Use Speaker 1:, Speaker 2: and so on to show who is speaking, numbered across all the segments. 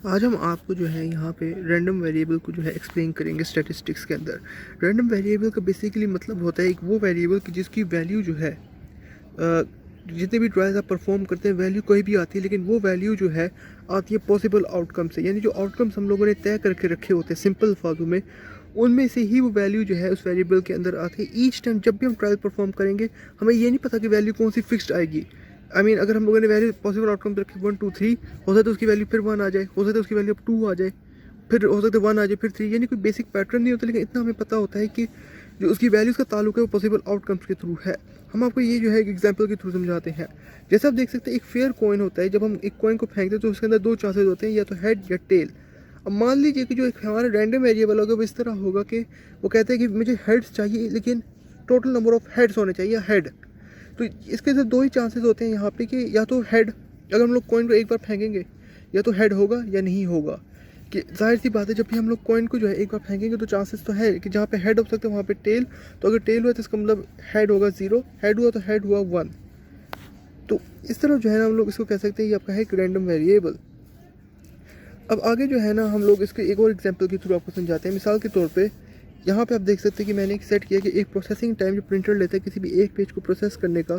Speaker 1: आज हम आपको जो है यहाँ पे रैंडम वेरिएबल को जो है एक्सप्लेन करेंगे स्टैटिस्टिक्स के अंदर। रैंडम वेरिएबल का बेसिकली मतलब होता है एक वो वेरिएबल की जिसकी वैल्यू जो है जितने भी ट्रायल्स आप परफॉर्म करते हैं वैल्यू कोई भी आती है, लेकिन वो वैल्यू जो है आती है पॉसिबल आउटकम से। यानी जो आउटकम्स हम लोगों ने तय करके रखे होते हैं सिंपल अल्फाजों में, उनमें से ही वो वैल्यू जो है उस वेरिएबल के अंदर आती है। ईच टाइम जब भी हम ट्रायल परफॉर्म करेंगे हमें ये नहीं पता कि वैल्यू कौन सी फिक्स्ड आएगी। अगर हम लोगों ने वैल्यू पॉसिबल आउटकम रखे 1 2 3, हो सकता है उसकी वैल्यू फिर 1 आ जाए, हो सकता है उसकी वैल्यू अब 2 आ जाए, फिर हो सकता है 1 आ जाए फिर 3। यानी कोई बेसिक पैटर्न नहीं होता, लेकिन इतना हमें पता होता है कि जो उसकी वैल्यूज़ का ताल्लुक है वो पॉसिबल आउटकम्स के थ्रू है। हम आपको ये जो है एक एग्जांपल के थ्रू समझाते हैं। जैसे आप देख सकते हैं एक फेयर कॉइन होता है। जब हम एक कॉइन को फेंकते हैं तो उसके अंदर दो चांसेस होते हैं, या तो हेड या टेल। अब मान लीजिए कि जो एक हमारा रैंडम वेरिएबल होगा वो इस तरह होगा कि वो कहते हैं कि मुझे हेड्स चाहिए, लेकिन टोटल नंबर ऑफ हेड्स होने चाहिए या हेड। तो इसके सिर्फ दो ही चांसेस होते हैं यहाँ पे कि या तो हेड, अगर हम लोग कॉइन को एक बार फेंकेंगे, या तो हेड होगा या नहीं होगा। कि जाहिर सी बात है जब भी हम लोग कॉइन को जो है एक बार फेंकेंगे तो चांसेस तो है कि जहाँ पे हेड हो सकता है वहाँ पे टेल। तो अगर टेल हुआ तो इसका मतलब हेड होगा 0, हेड हुआ तो हेड हुआ 1। तो इस तरह जो है ना हम लोग इसको कह सकते हैं ये आपका है एक रैंडम वेरिएबल। अब आगे जो है ना हम लोग इसके एक और एग्जांपल के थ्रू आपको समझाते हैं। मिसाल के तौर पे यहाँ पे आप देख सकते हैं कि मैंने एक सेट किया कि एक प्रोसेसिंग टाइम जो प्रिंटर लेता है किसी भी एक पेज को प्रोसेस करने का,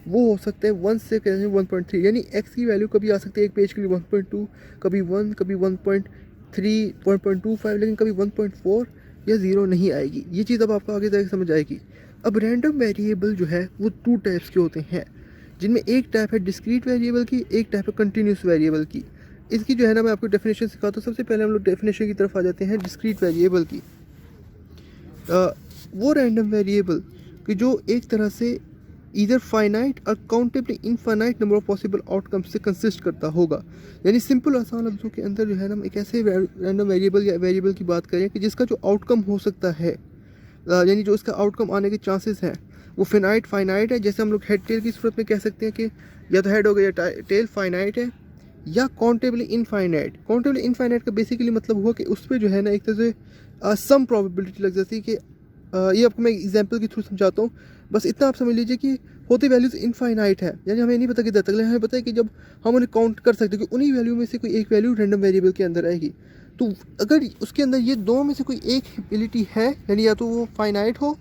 Speaker 1: वो हो सकता है 1 से 1.3। यानी एक्स की वैल्यू कभी आ सकती है एक पेज के लिए 1.2, कभी 1, कभी 1.3, 1.25, लेकिन कभी 1.4 या 0 नहीं आएगी। ये चीज़ अब आपको आगे जाकर समझ आएगी। अब रैंडम वेरिएबल जो है वो 2 टाइप्स के होते हैं, जिनमें एक टाइप है डिस्क्रीट वेरिएबल की, एक टाइप है कंटिन्यूस वेरिएबल की। इसकी जो है ना मैं आपको डेफिनेशन सिखाता हूँ। सबसे पहले हम लोग डेफिनेशन की तरफ आ जाते हैं डिस्क्रीट वेरिएबल की। वो रैंडम वेरिएबल कि जो एक तरह से इधर फाइनाइट और countably infinite number of possible outcomes से कंसिस्ट करता होगा। यानी सिंपल आसान लफ्ज़ों के अंदर जो है ना हम एक ऐसे रैंडम वेरिएबल या वेरिएबल की बात करें कि जिसका जो आउटकम हो सकता है, यानी जो इसका आउटकम आने के चांसेस हैं वो फाइनाइट है। जैसे हम लोग हेड टेल की सूरत में कह सकते हैं कि या तो हेड हो गया या टेल फाइनाइट है, या काउंटेबली इनफाइनाइट। काउंटेबली इनफाइनाइट का बेसिकली मतलब हुआ कि उस पर जो है ना एक तरह से सम प्रोबेबिलिटी लग जाती है कि ये आपको मैं एग्जांपल के थ्रू समझाता हूँ। बस इतना आप समझ लीजिए कि होती वैल्यूज़ इनफाइनाइट है, यानी हमें नहीं पता किधर तक, हमें पता है कि जब हम उन्हें काउंट कर सकते हैं कि उन्हीं वैल्यू में से कोई एक वैल्यू रैंडम वेरिएबल के अंदर आएगी। तो अगर उसके अंदर ये दो में से कोई एक एबिलिटी है, यानी या तो वो फाइनाइट हो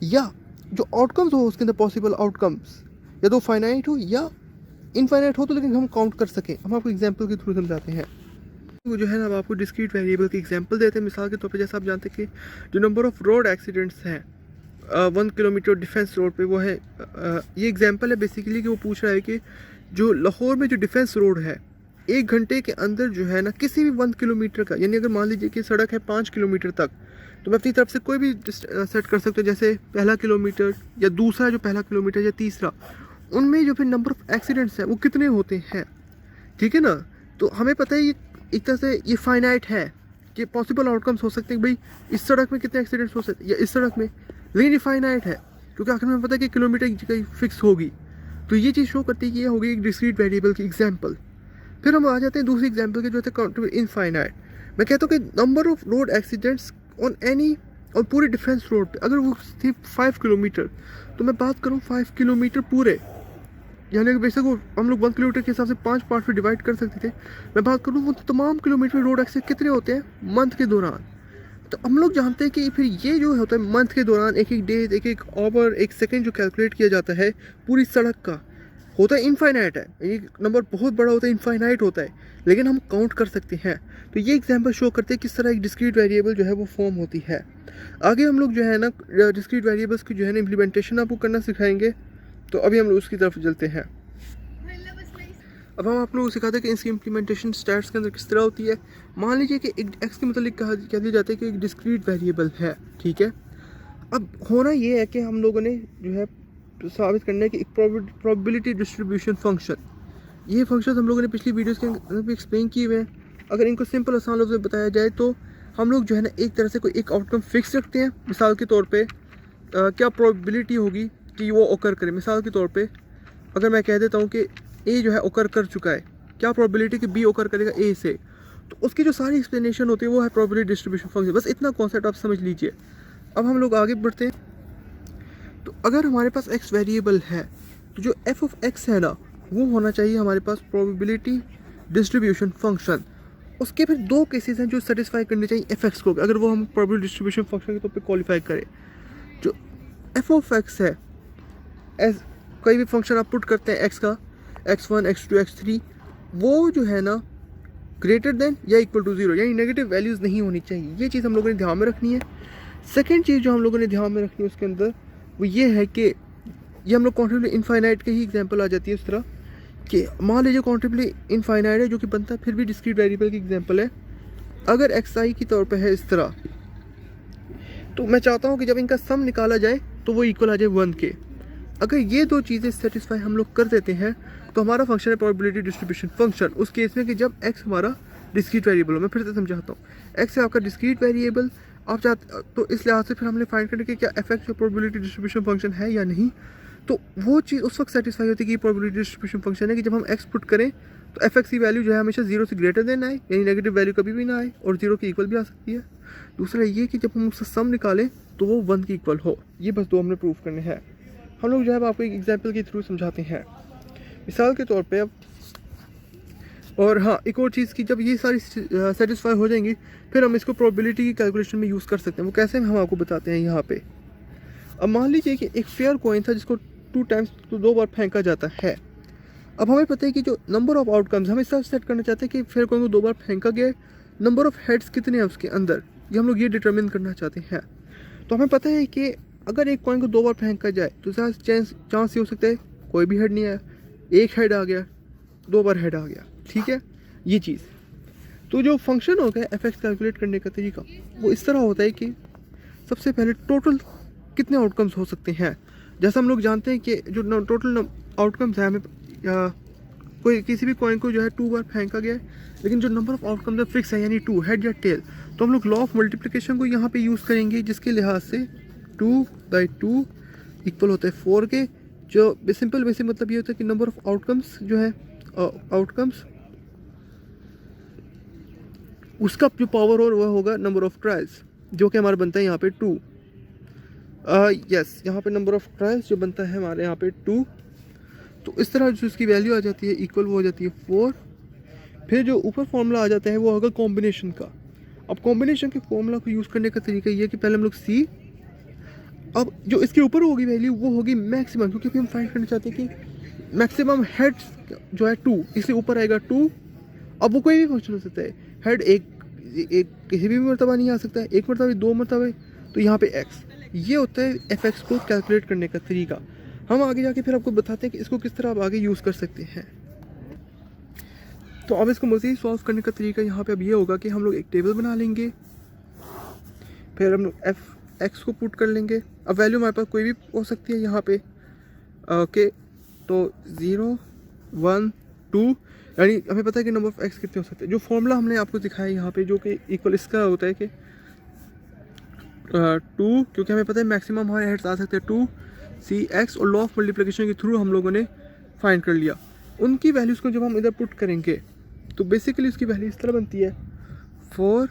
Speaker 1: या जो आउटकम्स हो उसके अंदर पॉसिबल आउटकम्स या तो फाइनाइट हो या इनफाइनाइट हो, तो लेकिन हम काउंट कर सकें। हम आपको एग्जांपल के थ्रू समझाते हैं। वो जो है ना हम आपको डिस्क्रीट वेरिएबल की एग्जांपल देते हैं। मिसाल के तौर पे जैसे आप जानते हैं कि जो नंबर ऑफ रोड एक्सीडेंट्स हैं 1 किलोमीटर डिफेंस रोड पे वो है, ये एग्जांपल है बेसिकली कि वो पूछ रहा है कि जो लाहौर में जो डिफेंस रोड है 1 घंटे के अंदर जो है ना किसी भी 1 किलोमीटर का, यानी अगर मान लीजिए कि सड़क है 5 किलोमीटर तक, तो मैं अपनी तरफ से कोई भी सेट कर सकता हूँ, जैसे पहला किलोमीटर या दूसरा जो पहला किलोमीटर या तीसरा, उनमें जो फिर नंबर ऑफ एक्सीडेंट्स हैं वो कितने होते हैं। ठीक है ना। तो हमें पता है ये एक तरह से ये फाइनाइट है कि पॉसिबल आउटकम्स हो सकते हैं भाई इस सड़क में कितने एक्सीडेंट्स हो सकते हैं या इस सड़क में, लेकिन ये फाइनाइट है क्योंकि आखिर में पता है कि किलोमीटर की जगह फिक्स होगी। तो ये चीज़ शो करती है कि ये होगी एक डिस्क्रीट वेरिएबल की एग्जांपल। फिर हम आ जाते हैं दूसरी एग्जांपल के जो है काउंटेबल इनफाइनाइट। मैं कहता हूँ कि number of road accidents on any, और पूरे डिफेंस रोड पे अगर वो थी 5 किलोमीटर, तो मैं बात करूँ 5 किलोमीटर पूरे, यानी कि बेशक वो हम लोग 1 किलोमीटर के हिसाब से 5 पार्ट में डिवाइड कर सकते थे। मैं बात करूँ वो तमाम किलोमीटर रोड एक्सीडेंट कितने होते हैं मंथ के दौरान। तो हम लोग जानते हैं कि फिर ये जो होता है मंथ के दौरान एक एक डे, एक एक आवर, एक सेकंड जो कैलकुलेट किया जाता है पूरी सड़क का, होता है इनफाइनाइट है। ये नंबर बहुत बड़ा होता है, इनफाइनाइट होता है, लेकिन हम काउंट कर सकते हैं। तो ये एग्जांपल शो करते हैं किस तरह एक डिस्क्रीट वेरिएबल जो है वो फॉर्म होती है। आगे हम लोग जो है ना डिस्क्रीट वेरिएबल्स की जो है ना इम्प्लीमेंटेशन आपको करना सिखाएंगे। तो अभी हम लोग उसकी तरफ चलते हैं। अब हम आप लोगों को सिखाते हैं कि इसकी इम्प्लीमेंटेशन स्टैट्स के अंदर किस तरह होती है। मान लीजिए कि एक एक्स के मतलब कह दिया जाता है कि एक डिस्क्रीट वेरिएबल है, ठीक है। अब होना ये है कि हम लोगों ने जो है साबित करना है कि एक प्रोबेबिलिटी डिस्ट्रीब्यूशन फंक्शन, ये फंक्शन हम लोगों ने पिछली वीडियोस के अंदर भी एक्सप्लेन किए हुए हैं। अगर इनको सिंपल आसान लफ्ज़ में बताया जाए तो हम लोग जो है ना एक तरह से कोई एक आउटकम फिक्स रखते हैं। मिसाल के तौर पे क्या प्रोबेबिलिटी होगी कि वो ओकर करे। मिसाल के तौर पे अगर मैं कह देता हूँ कि ए जो है ओकर कर चुका है, क्या प्रोबेबिलिटी कि बी ओकर करेगा ए से, तो उसकी जो सारी एक्सप्लेनेशन होती है वो है प्रोबेबिलिटी डिस्ट्रीब्यूशन फंक्शन। बस इतना कॉन्सेप्ट आप समझ लीजिए। अब हम लोग आगे बढ़ते हैं। तो अगर हमारे पास एक्स वेरिएबल है तो जो एफ ऑफ एक्स है ना वो होना चाहिए हमारे पास प्रोबेबिलिटी डिस्ट्रीब्यूशन फंक्शन। उसके फिर दो केसेस हैं जो सेटिस्फाई करने चाहिए एफ एक्स को, अगर वो हम प्रोबेबिलिटी डिस्ट्रीब्यूशन फंक्शन के तौर पे क्वालिफाई करें। जो एफ ऑफ एक्स है, एज कोई भी फंक्शन आप पुट करते हैं एक्स का, x1 x2 x3, वो जो है ना ग्रेटर देन या इक्वल टू 0, यानी नेगेटिव वैल्यूज़ नहीं होनी चाहिए। ये चीज़ हम लोगों ने ध्यान में रखनी है। सेकेंड चीज़ जो हम लोगों ने ध्यान में रखनी है उसके अंदर वो ये है कि ये हम लोग कॉन्टिब्ली इनफाइनाइट की ही एग्जांपल आ जाती है उस तरह कि मान लीजिए कॉन्टिब्ली इनफाइनाइट है जो कि बनता है फिर भी डिस्क्रीट वेरिएबल की एग्जांपल है। अगर एक्स आई की तौर पे है इस तरह, तो मैं चाहता हूँ कि जब इनका सम निकाला जाए तो वो इक्वल आ जाए 1 के। अगर ये दो चीज़ें सेटिस्फाई हम लोग कर देते हैं तो हमारा फंक्शन है प्रोबेबिलिटी डिस्ट्रीब्यूशन फंक्शन। उस केस में कि जब x हमारा डिस्क्रीट वेरिएबल हो, मैं फिर से समझाता हूँ, x है आपका डिस्क्रीट वेरिएबल, आप चाहते तो इस लिहाज से फिर हमने फाइंड करने कि क्या F x probability distribution function है या नहीं। तो वो चीज़ उस वक्त सेटिस्फाई होती है कि प्रोबेबिलिटी डिस्ट्रीब्यूशन फंक्शन है कि जब हम x पुट करें तो एफ एक्स की वैल्यू जो है हमेशा 0 से ग्रेटर देन आए, यानी नेगेटिव वैल्यू कभी भी ना आए, और 0 की इक्वल भी आ सकती है। दूसरा ये कि जब हम उसका सम निकालें तो वो 1 की इक्वल हो। ये बस दो हमने प्रूव करने हैं। हम लोग जो है आपको एक एग्जाम्पल के थ्रू समझाते हैं, मिसाल के तौर पे अब। और हाँ, एक और चीज़ की जब ये सारी सेटिस्फाई हो जाएंगी फिर हम इसको प्रोबेबिलिटी की कैलकुलेशन में यूज़ कर सकते हैं। वो कैसे हम आपको बताते हैं यहाँ पे। अब मान लीजिए कि एक फेयर कॉइन था जिसको 2 टाइम्स तो 2 बार फेंका जाता है। अब हमें पता है कि जो नंबर ऑफ आउटकम्स हम इस तरह सेट करना चाहते हैं कि फेयर कॉइन को 2 बार फेंका गया, नंबर ऑफ हेड्स कितने हैं उसके अंदर, ये हम लोग ये डिटरमिन करना चाहते हैं। तो हमें पता है कि अगर एक कॉइन को 2 बार फेंका जाए तो चांस ये हो सकता है कोई भी हेड नहीं आया, एक हेड आ गया, 2 बार हेड आ गया, ठीक है ये चीज़। तो जो फंक्शन होता है एफ एक्स कैलकुलेट करने का तरीका वो इस तरह होता है कि सबसे पहले टोटल कितने आउटकम्स हो सकते हैं। जैसा हम लोग जानते हैं कि जो टोटल आउटकम्स हैं, हमें कोई किसी भी कॉइन को जो है 2 बार फेंका गया है, लेकिन जो नंबर ऑफ आउटकम्स है फिक्स है, यानी 2 हेड या टेल। तो हम लोग लॉ ऑफ मल्टीप्लिकेशन को यहाँ पे यूज़ करेंगे, जिसके लिहाज से 2/2 इक्वल होता है 4 के। जो सिंपल बेसिक मतलब ये होता है कि नंबर ऑफ आउटकम्स जो है आउटकम्स उसका जो पावर और वह होगा नंबर ऑफ ट्रायल्स, जो कि हमारा बनता है यहाँ पे 2। यस, यहाँ पे नंबर ऑफ ट्रायल्स जो बनता है हमारे यहाँ पे 2। तो इस तरह जो इसकी वैल्यू आ जाती है इक्वल वो हो जाती है 4। फिर जो ऊपर फॉर्मूला आ जाता है वो होगा कॉम्बिनेशन का। अब कॉम्बिनेशन के फॉर्मूला को यूज़ करने का तरीका ये है कि पहले हम लोग सी, अब जो इसके ऊपर होगी वैल्यू वो होगी मैक्सिमम, क्योंकि हम फाइंड करना चाहते हैं कि मैक्सिमम हेड्स जो है 2, इसलिए ऊपर आएगा 2। अब वो कोई भी फंक्शन हो सकता है, हेड एक किसी भी मरतबा नहीं आ सकता है, एक मरतबा 2 मरतबा, तो यहाँ पे एक्स। ये होता है एफ एक्स को कैलकुलेट करने का तरीका। हम आगे जाके फिर आपको बताते हैं कि इसको किस तरह आप आगे यूज़ कर सकते हैं। तो अब इसको मज़ीद सॉल्व करने का तरीका यहाँ पे अब ये होगा कि हम लोग एक टेबल बना लेंगे, फिर हम लोग एफ एक्स को पुट कर लेंगे। अब वैल्यू हमारे पास कोई भी हो सकती है यहाँ पे, ओके। तो 0 1 2, यानी हमें पता है कि नंबर ऑफ एक्स कितने हो सकते हैं। जो फॉर्मूला हमने आपको दिखाया यहाँ पे जो कि इक्वल इसका होता है कि 2, क्योंकि हमें पता है मैक्सिमम हमारे हेड्स आ सकते हैं 2 सी एक्स, और लॉ ऑफ मल्टीप्लिकेशन के थ्रू हम लोगों ने फाइंड कर लिया। उनकी वैल्यूज़ को जब हम इधर पुट करेंगे तो बेसिकली उसकी वैल्यू इस तरह बनती है 4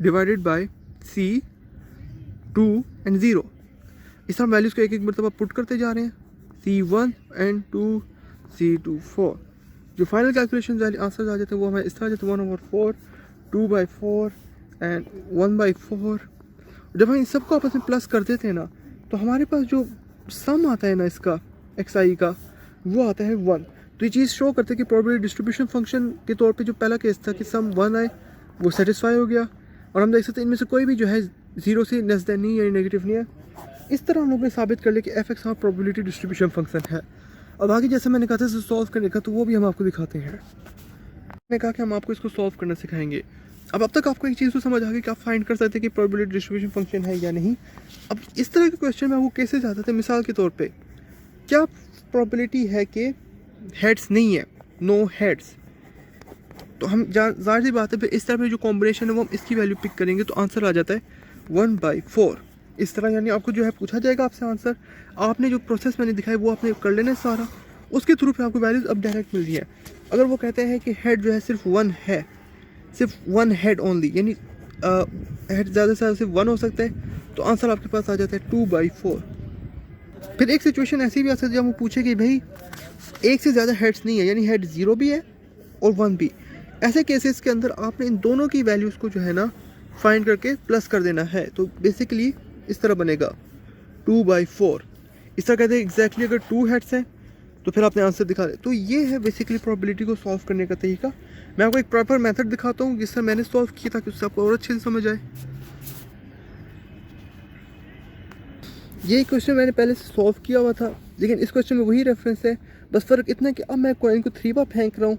Speaker 1: डिवाइडेड बाई सी 2 एंड 0। इस तरह वैल्यूज़ को एक एक मरतबा पुट करते जा रहे हैं, C1 एंड 2 C2 4। जो फाइनल कैलकुलेशन आंसर आ जाते हैं वो हमें इस तरह जाते हैं 1/4 2/4 एंड 1/4। जब हम इन सबको आपस में प्लस कर देते हैं ना तो हमारे पास जो सम आता है ना इसका एक्स आई का वो आता है 1। तो ये चीज़ शो करते हैं कि प्रोबेबिलिटी डिस्ट्रीब्यूशन फंक्शन के तौर पे जो पहला केस था कि सम 1 आए वो सेटिस्फाई हो गया, और हम देख सकते हैं इनमें से कोई भी जो है 0 से लेस देन नहीं है, नेगेटिव नहीं है। इस तरह हम लोग ने साबित कर लिया कि एफ एक्स हमारा प्रोबेबिलिटी डिस्ट्रीब्यूशन फंक्शन है। अब आगे जैसे मैंने कहा था इसे सॉल्व करने का, तो वो भी हम आपको दिखाते हैं। मैंने कहा कि हम आपको इसको सॉल्व करना सिखाएंगे। अब तक आपको एक चीज़ तो समझ आ गई कि आप फाइंड कर सकते हैं कि प्रोबेबिलिटी डिस्ट्रीब्यूशन फंक्शन है या नहीं। अब इस तरह के क्वेश्चन में आपको केसेस आते थे, मिसाल के तौर पे क्या प्रोबेबिलिटी है कि हेड्स नहीं है, नो हेड्स, तो हम ज़ाहिर सी बात है फिर इस तरह पे जो कॉम्बिनेशन है वो हम इसकी वैल्यू पिक करेंगे तो आंसर आ जाता है 1/4। इस तरह यानी आपको जो है पूछा जाएगा आपसे आंसर, आपने जो प्रोसेस मैंने दिखाया वो आपने कर लेना है सारा, उसके थ्रू पे आपको वैल्यूज अब डायरेक्ट मिल रही है। अगर वो कहते हैं कि हेड जो है सिर्फ 1 है, सिर्फ 1 हेड ओनली, यानी हेड ज़्यादा से ज़्यादा सिर्फ 1 हो सकता है, तो आंसर आपके पास आ जाता है 2/4। फिर एक सिचुएशन ऐसी भी आ सकती है जब वो पूछे कि भाई एक से ज़्यादा हेड्स नहीं है, यानी हेड 0 भी है और 1 भी, ऐसे केसेस के अंदर आपने इन दोनों की वैल्यूज़ को जो है ना फाइंड करके प्लस कर देना है। तो बेसिकली इस तरह बनेगा 2/4। इस तरह कहते हैं एग्जैक्टली अगर 2 हेड्स हैं तो फिर आपने आंसर दिखा दे। तो ये है बेसिकली प्रोबेबिलिटी को सॉल्व करने का तरीका। मैं आपको एक प्रॉपर मेथड दिखाता हूँ जिससे मैंने सॉल्व किया ताकि उससे आपको और अच्छे से समझ आए। ये क्वेश्चन मैंने पहले से सॉल्व किया हुआ था, लेकिन इस क्वेश्चन में वही रेफरेंस है, बस फ़र्क इतना है कि अब मैं कॉइन को 3 बार फेंक रहा हूँ।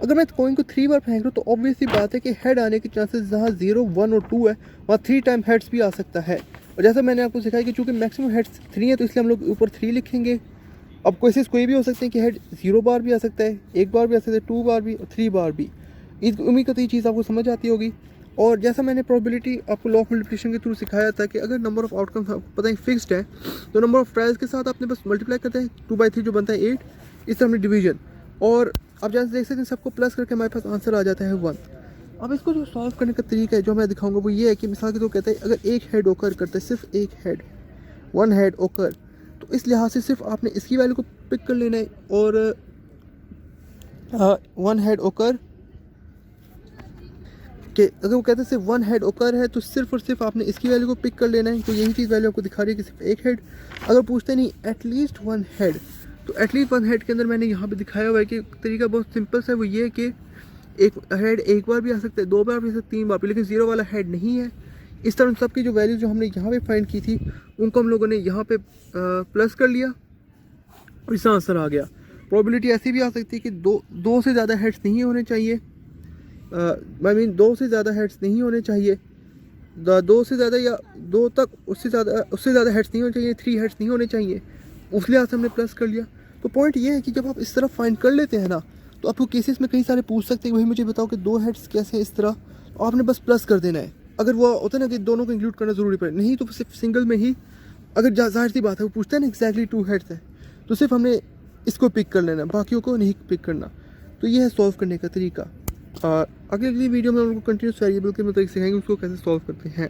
Speaker 1: अगर मैं कॉइन को 3 बार फेंक रहा हूँ तो ऑब्वियसली बात है कि हेड आने के चांसेस जहाँ 0, 1 और 2 है वहाँ 3 टाइम हेड्स भी आ सकता है। और जैसा मैंने आपको सिखाया कि चूँकि मैक्सिमम हेड्स 3 है तो इसलिए हम लोग ऊपर 3 लिखेंगे। अब केसेस कोई भी हो सकते हैं कि हेड 0 बार भी आ सकता है, 1 बार भी आ सकता है, 2 बार भी और 3 बार भी। उम्मीद करते ये चीज़ आपको समझ आती होगी। और जैसा मैंने प्रोबेबिलिटी आपको लॉ ऑफ मल्टीप्लिकेशन के थ्रू सिखाया था कि अगर नंबर ऑफ आउटकम्स आपको पता है फिक्स्ड है तो नंबर ऑफ ट्रायल्स के साथ आपने बस मल्टीप्लाई करते हैं 2/3 जो बनता है 8, इस तरह हमने डिवीजन। और आप जैसे देख सकते हैं सबको प्लस करके हमारे पास आंसर आ जाता है 1। अब इसको जो सॉल्व करने का तरीका है जो मैं दिखाऊंगा वो ये है कि मिसाल के तौर कहते हैं अगर एक हेड ओकर करता है, सिर्फ एक हेड, 1 हेड ओकर, तो इस लिहाज से सिर्फ आपने इसकी वैल्यू को पिक कर लेना है। और 1 हेड ओकर कि अगर वो कहते हैं सिर्फ 1 हेड ओकर है तो सिर्फ और सिर्फ आपने इसकी वैल्यू को पिक कर लेना है। तो यही चीज़ वैल्यू आपको दिखा रही है कि सिर्फ एक हेड। अगर पूछते नहीं एटलीस्ट 1 हेड, तो एटलीस्ट 1 हेड के अंदर मैंने यहाँ पे दिखाया हुआ है कि तरीका बहुत सिंपल सा है। वो ये है कि एक हेड एक बार भी आ सकता है, 2 बार भी आ सकता है, 3 बार भी, लेकिन 0 वाला हेड नहीं है। इस तरह सबकी जो वैल्यू जो हमने यहाँ पे फाइंड की थी उनको हम लोगों ने यहाँ पे प्लस कर लिया और इसका आंसर आ गया। प्रोबेबिलिटी ऐसी भी आ सकती है कि दो से ज़्यादा हेड्स नहीं होने चाहिए, आई मीन 2 से ज़्यादा हेड्स नहीं होने चाहिए, 2 से ज़्यादा या 2 तक उससे ज़्यादा हेड्स नहीं होने चाहिए, 3 हेड्स नहीं होने चाहिए। उस लिहाज से हमने प्लस कर लिया। तो पॉइंट ये है कि जब आप इस तरह फाइंड कर लेते हैं ना तो आपको केसेस में कई सारे पूछ सकते हैं, वही मुझे बताओ कि 2 हेड्स कैसे इस तरह, तो आपने बस प्लस कर देना है। अगर वो होता है ना कि दोनों को इंक्लूड करना ज़रूरी पड़े, नहीं तो सिर्फ सिंगल में ही, अगर जाहिर सी बात है वो पूछता है ना एग्जैक्टली 2 हेड्स है तो सिर्फ हमने इसको पिक कर लेना, बाकियों को नहीं पिक करना। तो ये है सॉल्व करने का तरीका। अगली वीडियो में हम लोग कंटिन्यूस वेरिएबल के मतलब सिखाएंगे उसको कैसे सॉल्व करते हैं।